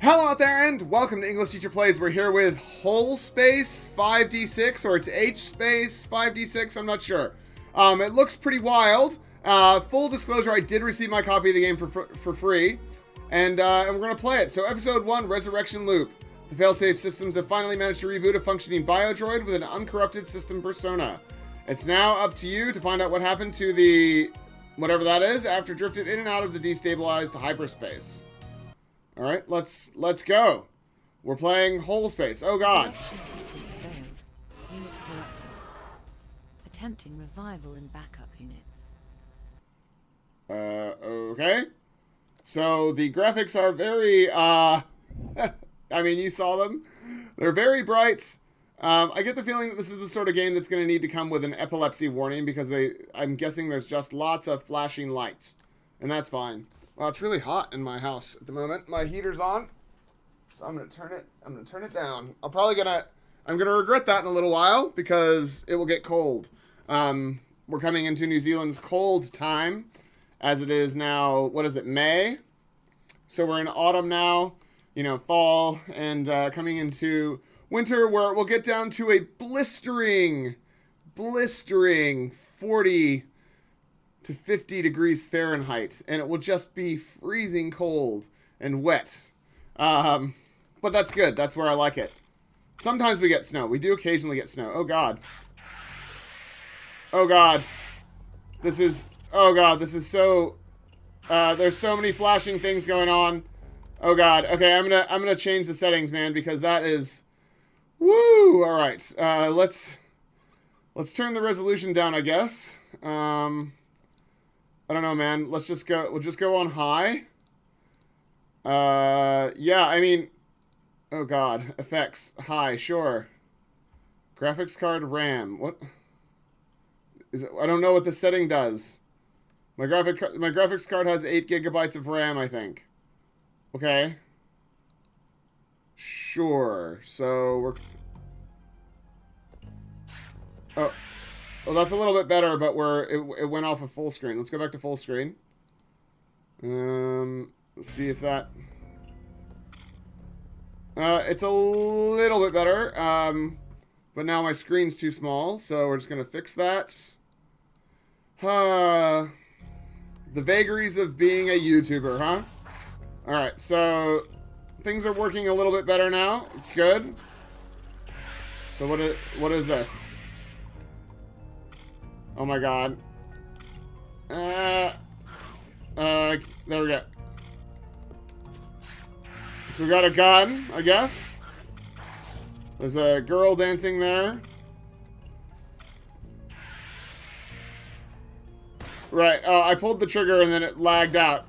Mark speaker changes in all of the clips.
Speaker 1: Hello out there and welcome to English Teacher Plays. We're here with Höll Space 5d6, or it's H Space 5d6, I'm not sure. It looks pretty wild. Full disclosure, I did receive my copy of the game for free, and we're going to play it. So episode 1, Resurrection Loop. The failsafe systems have finally managed to reboot a functioning biodroid with an uncorrupted system persona. It's now up to you to find out what happened to the, whatever that is, after drifted in and out of the destabilized hyperspace. All right, let's go. We're playing Höll Space. Oh God.
Speaker 2: Unit corrupted. Attempting revival in backup units.
Speaker 1: Okay. So the graphics are very, I mean, you saw them. They're very bright. I get the feeling that this is the sort of game that's going to need to come with an epilepsy warning because I'm guessing there's just lots of flashing lights, and that's fine. Well, it's really hot in my house at the moment. My heater's on, so I'm gonna turn it down. I'm gonna regret that in a little while because it will get cold. We're coming into New Zealand's cold time, as it is now. What is it, May? So we're in autumn now. You know, fall, and coming into winter, where it will get down to a blistering 40 to 50 degrees Fahrenheit, and it will just be freezing cold and wet. But that's good. That's where I like it. Sometimes we get snow. We do occasionally get snow. Oh God. Oh God. This is so, there's so many flashing things going on. Oh God. Okay, I'm gonna change the settings, man, because that is, woo! All right. Let's turn the resolution down, I guess. I don't know, man. We'll just go on high. Yeah, I mean, oh God, effects, high, sure. Graphics card, RAM, what is it? I don't know what the setting does. My graphics card has 8 gigabytes of RAM, I think. Okay. Sure, so we're, oh. Well, that's a little bit better, but it went off of full screen. Let's go back to full screen. Let's see if that... it's a little bit better, but now my screen's too small, so we're just going to fix that. The vagaries of being a YouTuber, huh? Alright, so things are working a little bit better now. Good. So what is this? Oh my God. There we go. So we got a gun, I guess. There's a girl dancing there. Right, I pulled the trigger and then it lagged out.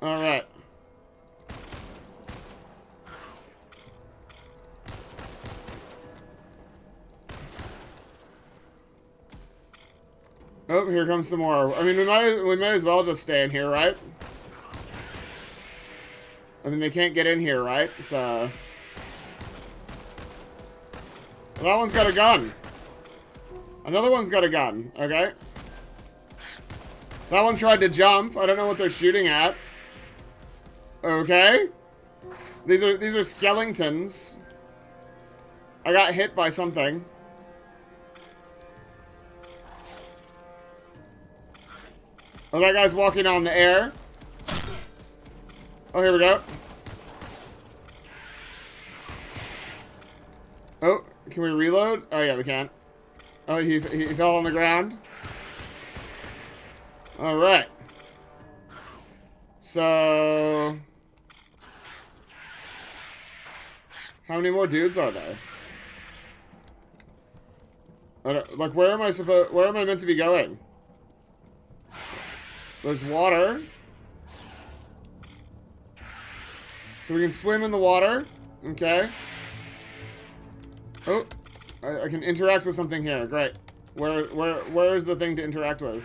Speaker 1: Alright. Oh, here comes some more. I mean, we may as well just stay in here, right? I mean, they can't get in here, right? So... Well, that one's got a gun. Another one's got a gun, okay? That one tried to jump. I don't know what they're shooting at. Okay. These are skeletons. I got hit by something. Oh, that guy's walking on the air. Oh, here we go. Oh, can we reload? Oh, yeah, we can. Oh, he fell on the ground. All right. So... how many more dudes are there? Like, where am I meant to be going? There's water. So we can swim in the water. Okay. Oh, I can interact with something here. Great. Where is the thing to interact with?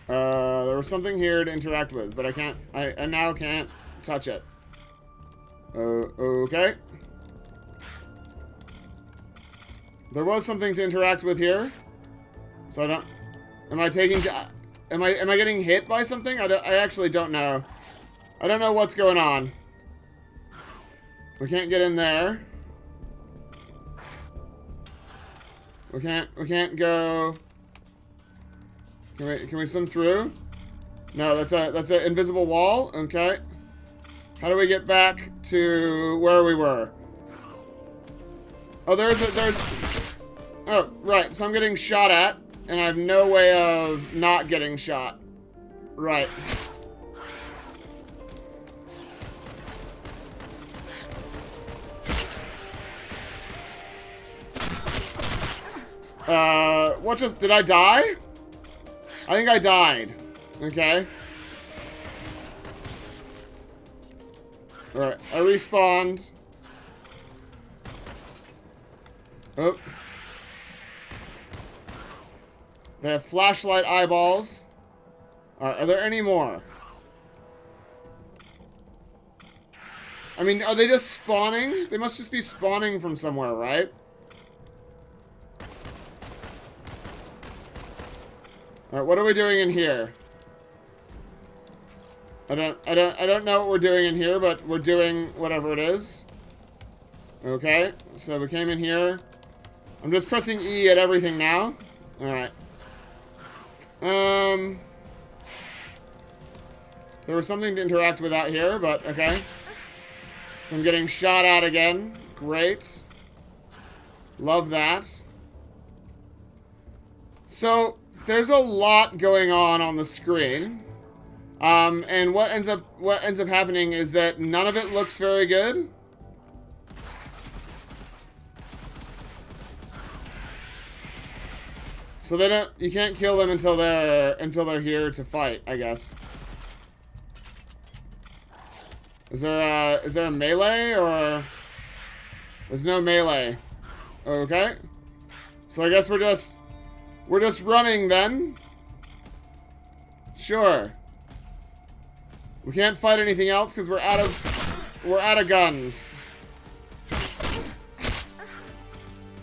Speaker 1: There was something here to interact with, but I now can't touch it. Okay. There was something to interact with here. So I don't... Am I taking... Am I getting hit by something? I actually don't know. I don't know what's going on. We can't get in there. We can't go. Can we swim through? No, that's an invisible wall. Okay. How do we get back to where we were? Oh, there's. Oh, right. So I'm getting shot at, and I have no way of not getting shot. Right. What just, did I die? I think I died. Okay. Alright, I respawned. Oh. They have flashlight eyeballs. Alright, are there any more? I mean, are they just spawning? They must just be spawning from somewhere, right? Alright, what are we doing in here? I don't know what we're doing in here, but we're doing whatever it is. Okay, so we came in here. I'm just pressing E at everything now. Alright. There was something to interact with out here, but okay. So I'm getting shot at again. Great. Love that. So there's a lot going on the screen. And what ends up happening is that none of it looks very good. So you can't kill them until they're here to fight, I guess. Is there a melee, or there's no melee? Okay. So I guess we're just running then. Sure. We can't fight anything else because we're out of guns.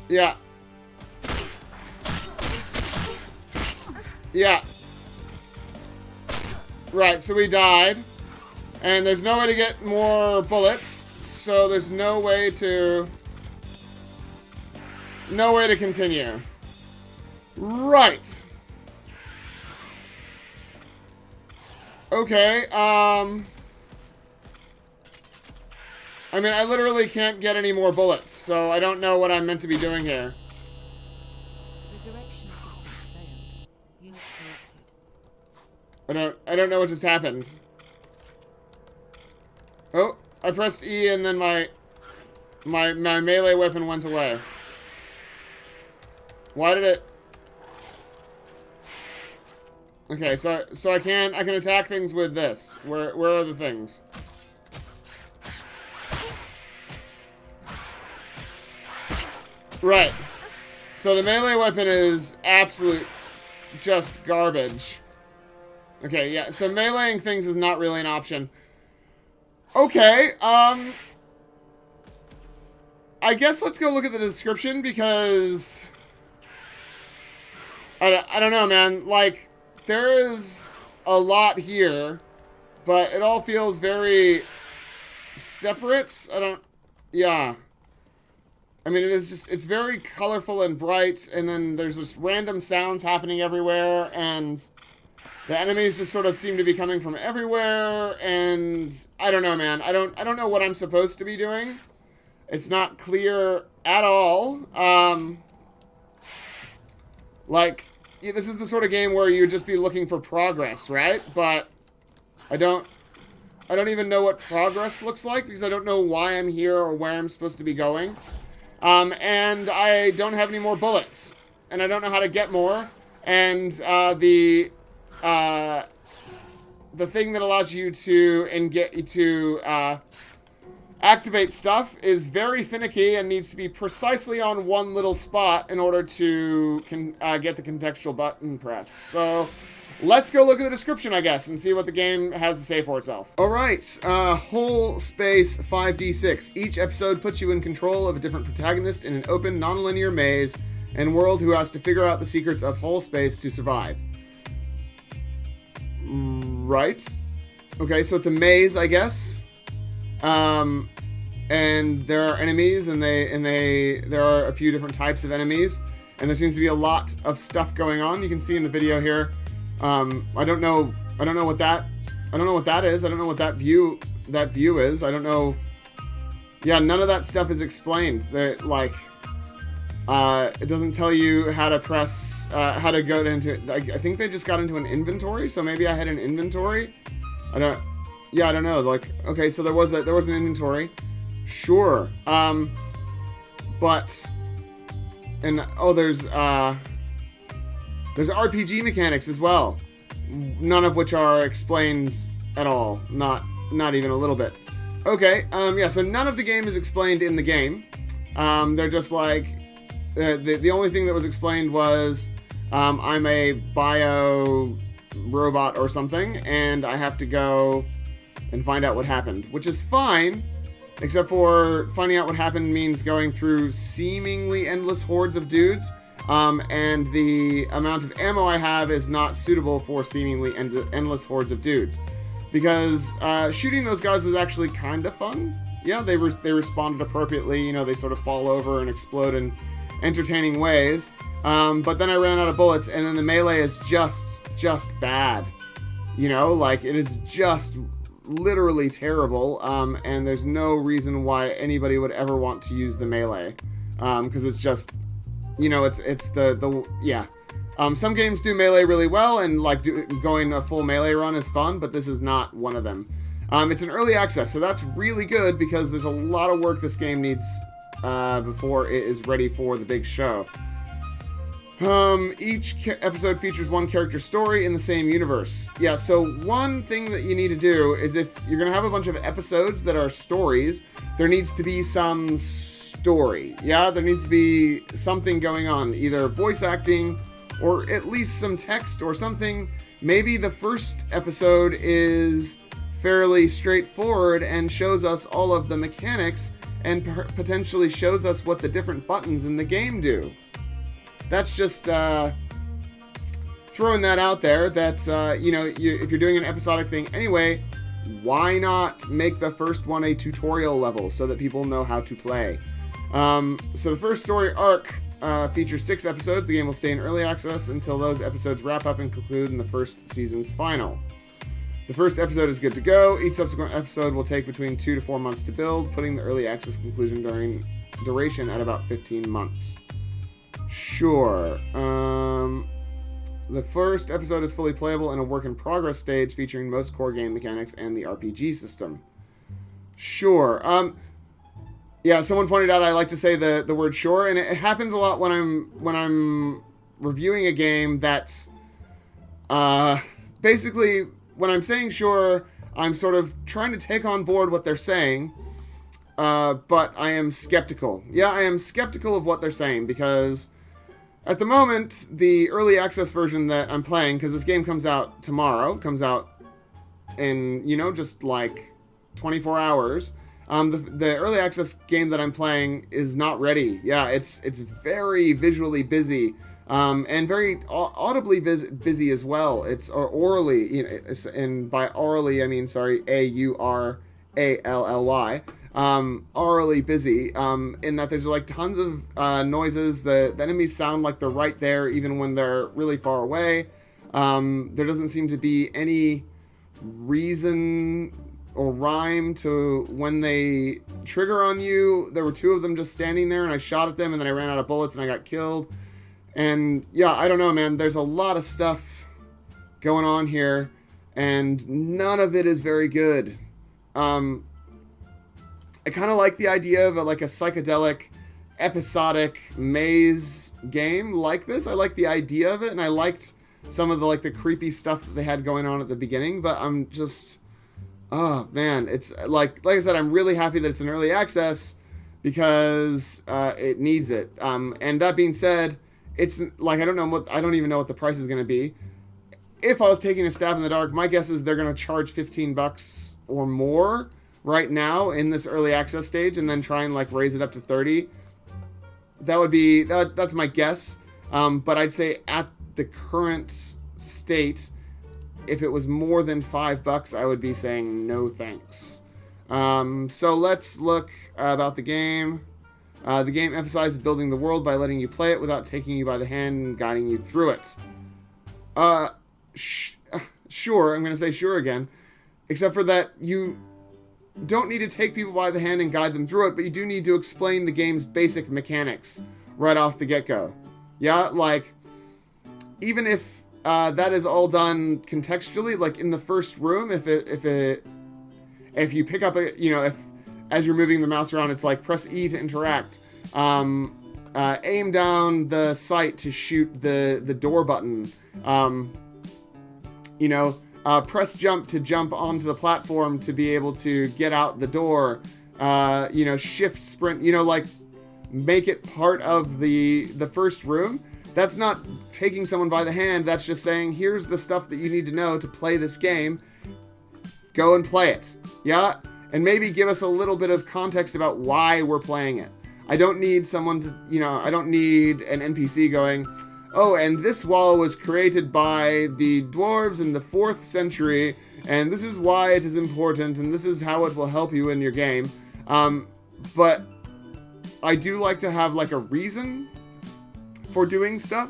Speaker 1: Yeah. Yeah. Right, so we died. And there's no way to get more bullets, so there's no way to continue. Right. Okay, I mean, I literally can't get any more bullets, so I don't know what I'm meant to be doing here.
Speaker 2: Resurrection sequence failed. Unit corrupted.
Speaker 1: I don't know what just happened. Oh, I pressed E and then my melee weapon went away. Why did it? Okay, so I can attack things with this. Where are the things? Right. So the melee weapon is absolute just garbage. Okay, yeah, so meleeing things is not really an option. Okay, I guess let's go look at the description, because I don't know, man. Like, there is a lot here, but it all feels very separate. Yeah. I mean, it's very colorful and bright, and then there's just random sounds happening everywhere, and the enemies just sort of seem to be coming from everywhere, and I don't know, man. I don't know what I'm supposed to be doing. It's not clear at all. Like, yeah, this is the sort of game where you'd just be looking for progress, right? But I don't even know what progress looks like, because I don't know why I'm here or where I'm supposed to be going. And I don't have any more bullets, and I don't know how to get more, and the thing that allows you to activate stuff is very finicky and needs to be precisely on one little spot in order to get the contextual button press. So let's go look at the description, I guess, and see what the game has to say for itself. All right, Höll Space 5d6. Each episode puts you in control of a different protagonist in an open, non-linear maze and world who has to figure out the secrets of Höll Space to survive. Right. Okay, so it's a maze, I guess. And there are enemies, and there are a few different types of enemies, and there seems to be a lot of stuff going on. You can see in the video here. I don't know what that is. I don't know what that view is. I don't know. Yeah, none of that stuff is explained. That like, it doesn't tell you how to press, how to go into. I think they just got into an inventory, so maybe I had an inventory. I don't know. Like, okay, so there was an inventory. Sure. But and there's RPG mechanics as well. None of which are explained at all. Not even a little bit. Okay. Yeah, so none of the game is explained in the game. They're just like the only thing that was explained was I'm a bio robot or something, and I have to go and find out what happened, which is fine, except for finding out what happened means going through seemingly endless hordes of dudes, and the amount of ammo I have is not suitable for seemingly endless hordes of dudes, because shooting those guys was actually kind of fun. Yeah, they responded appropriately. You know, they sort of fall over and explode in entertaining ways. But then I ran out of bullets, and then the melee is just bad. You know, like, it is just literally terrible, and there's no reason why anybody would ever want to use the melee, because it's just, you know, it's the yeah. Some games do melee really well, and like going a full melee run is fun, but this is not one of them. It's an early access, so that's really good because there's a lot of work this game needs before it is ready for the big show. Each episode features one character story in the same universe. Yeah, so one thing that you need to do is, if you're going to have a bunch of episodes that are stories, there needs to be some story. Yeah, there needs to be something going on, either voice acting or at least some text or something. Maybe the first episode is fairly straightforward and shows us all of the mechanics and potentially shows us what the different buttons in the game do. That's just throwing that out there. That's, you know, if you're doing an episodic thing anyway, why not make the first one a tutorial level so that people know how to play? So the first story arc features 6 episodes. The game will stay in early access until those episodes wrap up and conclude in the first season's final. The first episode is good to go. Each subsequent episode will take between 2 to 4 months to build, putting the early access conclusion duration at about 15 months. Sure. The first episode is fully playable in a work-in-progress stage featuring most core game mechanics and the RPG system. Sure. Yeah, someone pointed out I like to say the word sure, and it happens a lot when I'm reviewing a game that's basically, when I'm saying sure, I'm sort of trying to take on board what they're saying, but I am skeptical. Yeah, I am skeptical of what they're saying, because at the moment, the early access version that I'm playing, because this game comes out tomorrow, comes out in, you know, just like 24 hours. The early access game that I'm playing is not ready. Yeah, it's very visually busy, and very audibly busy as well. It's orally, you know, and by orally I mean, sorry, AURALLY. Orally busy, in that there's like tons of noises. The enemies sound like they're right there even when they're really far away. There doesn't seem to be any reason or rhyme to when they trigger on you. There were 2 of them just standing there, and I shot at them, and then I ran out of bullets and I got killed. And yeah, I don't know, man. There's a lot of stuff going on here, and none of it is very good. I kind of like the idea of like a psychedelic, episodic maze game like this. I like the idea of it, and I liked some of the like the creepy stuff that they had going on at the beginning. But I'm just, oh man, it's like I said, I'm really happy that it's an early access because it needs it. And that being said, it's like I don't even know what the price is going to be. If I was taking a stab in the dark, my guess is they're going to charge $15 or more right now in this early access stage, and then try and like raise it up to 30. That would be that's my guess. But I'd say at the current state, if it was more than $5, I would be saying no thanks. So let's look about the game. The game emphasizes building the world by letting you play it without taking you by the hand and guiding you through it. Sure, I'm going to say sure again. Except for that you don't need to take people by the hand and guide them through it, but you do need to explain the game's basic mechanics right off the get-go. Yeah, like, even if that is all done contextually, like in the first room, if you pick up a, if as you're moving the mouse around, it's like press E to interact, aim down the sight to shoot the door button, press jump to jump onto the platform to be able to get out the door, shift sprint, like make it part of the first room. That's not taking someone by the hand. That's just saying, here's the stuff that you need to know to play this game. Go and play it. Yeah? And maybe give us a little bit of context about why we're playing it. I don't need someone to, I don't need an NPC going, oh, and this wall was created by the dwarves in the 4th century, and this is why it is important, and this is how it will help you in your game. But I do like to have, like, a reason for doing stuff,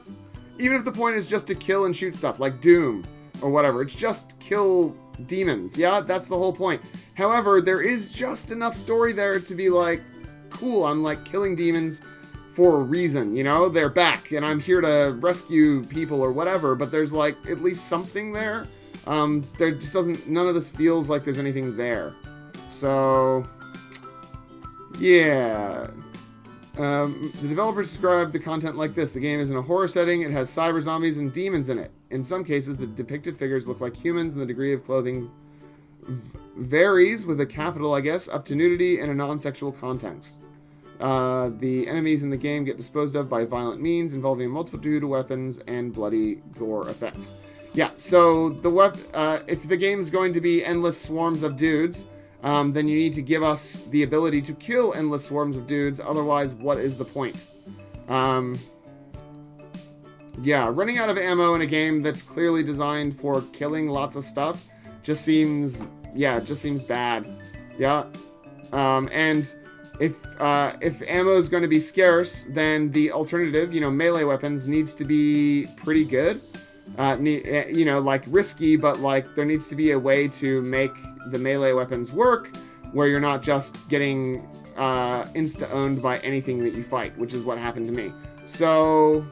Speaker 1: even if the point is just to kill and shoot stuff, like Doom or whatever. It's just kill demons. Yeah, that's the whole point. However, there is just enough story there to be like, cool, I'm like killing demons for a reason, they're back and I'm here to rescue people or whatever, but there's like at least something there. There just none of this feels like there's anything there. So yeah. The developers described the content like this. The game is in a horror setting. It has cyber zombies and demons in it. In some cases, the depicted figures look like humans, and the degree of clothing varies, with a capital, I guess, up to nudity and a non-sexual context. The enemies in the game get disposed of by violent means involving a multitude of weapons and bloody gore effects. Yeah, so if the game's going to be endless swarms of dudes, then you need to give us the ability to kill endless swarms of dudes. Otherwise, what is the point? Yeah, running out of ammo in a game that's clearly designed for killing lots of stuff just seems bad. Yeah. And if ammo is going to be scarce, then the alternative, melee weapons needs to be pretty good. Like risky, but like there needs to be a way to make the melee weapons work where you're not just getting insta-owned by anything that you fight, which is what happened to me. So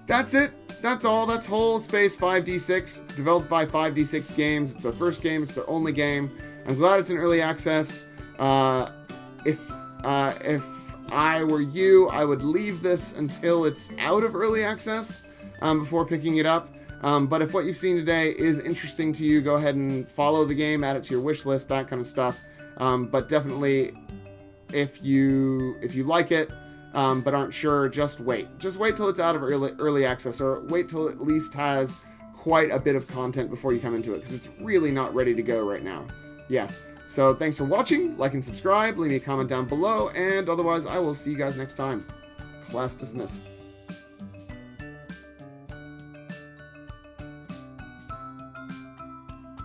Speaker 1: that's it. That's all. That's Höll Space 5D6, developed by 5D6 Games. It's their first game. It's their only game. I'm glad it's in early access. If I were you, I would leave this until it's out of early access before picking it up. But if what you've seen today is interesting to you, go ahead and follow the game, add it to your wish list, that kind of stuff. But definitely, if you like it, but aren't sure, just wait. Just wait till it's out of early access, or wait till it at least has quite a bit of content before you come into it, because it's really not ready to go right now. Yeah. So thanks for watching. Like and subscribe. Leave me a comment down below. And otherwise, I will see you guys next time. Class dismissed.